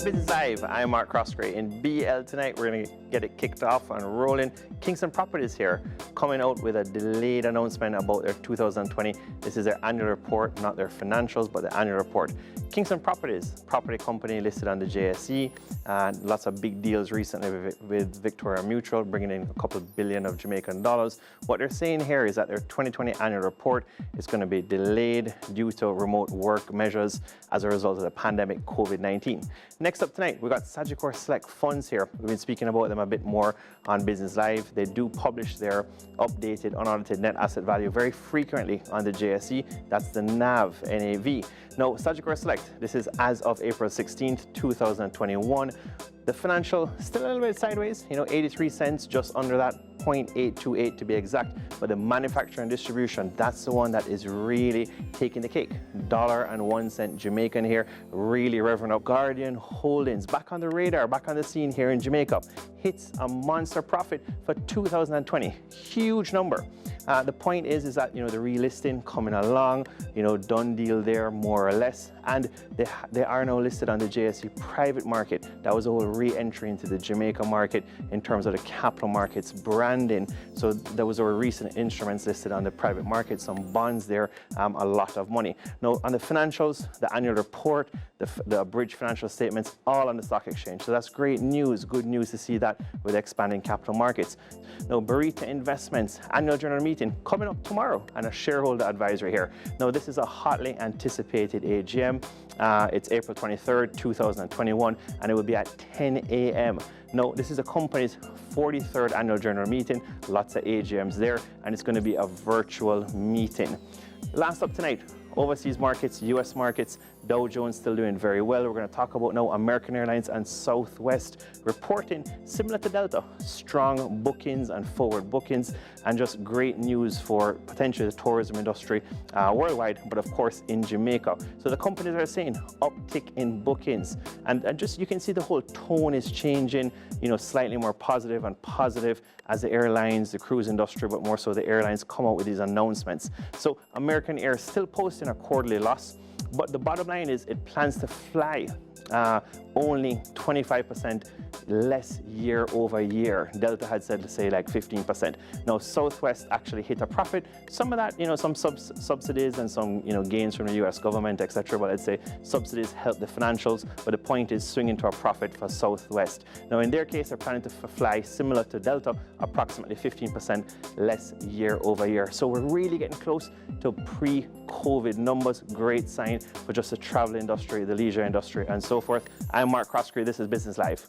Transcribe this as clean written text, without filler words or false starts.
Business Live. I'm Mark Croskery. In BL tonight, we're going to get it kicked off and rolling. Kingston Properties here, coming out with a delayed announcement about their 2020. This is their annual report, not their financials, but the annual report. Kingston Properties, property company listed on the JSE, and lots of big deals recently with Victoria Mutual, bringing in a couple billion of Jamaican dollars. What they're saying here is that their 2020 annual report is going to be delayed due to remote work measures as a result of the pandemic COVID-19. Next up tonight, we've got Sagicor Select Funds here. We've been speaking about them a bit more on Business Live. They do publish their updated, unaudited net asset value very frequently on the JSE. That's the NAV. Now, Sagicor Select, this is as of April 16th, 2021. The financial, still a little bit sideways, 83 cents, just under that, 0.828 to be exact. But the manufacturing and distribution, that's the one that is really taking the cake. $1.01 Jamaican here, really revving up. Guardian Holdings, back on the radar, back on the scene here in Jamaica. Hits a monster profit for 2020, huge number. The point is that, the relisting coming along, done deal there more or less. And they are now listed on the JSE private market. That was a whole re-entry into the Jamaica market in terms of the capital markets branding. So there was our recent instruments listed on the private market, some bonds there, a lot of money. Now on the financials, the annual report, the abridged financial statements, all on the stock exchange. So that's great news, good news to see that with expanding capital markets. Now Barita Investments annual general meeting coming up tomorrow and a shareholder advisory here. Now this is a hotly anticipated AGM. It's April 23rd, 2021, and it will be at 10 a.m. Now, this is the company's 43rd annual general meeting, lots of AGMs there, and it's going to be a virtual meeting. Last up tonight, overseas markets, US markets, Dow Jones still doing very well. We're going to talk about now American Airlines and Southwest reporting similar to Delta, strong bookings and forward bookings, and just great news for potentially the tourism industry worldwide, but of course in Jamaica. So the companies are saying uptick in bookings, and just you can see the whole tone is changing, slightly more positive and positive as the airlines, the cruise industry, but more so the airlines come out with these announcements. So American Air still posting a quarterly loss, but the bottom line is it plans to fly only 25% less year over year. Delta had said to say like 15%. Now Southwest actually hit a profit. Some of that, some subsidies and some, gains from the US government, etc. But I'd say subsidies help the financials. But the point is swinging to a profit for Southwest. Now in their case, they're planning to fly similar to Delta, approximately 15% less year over year. So we're really getting close to pre-COVID numbers. Great sign for just the travel industry, the leisure industry, and so forth. I'm Mark Croskery. This is Business Live.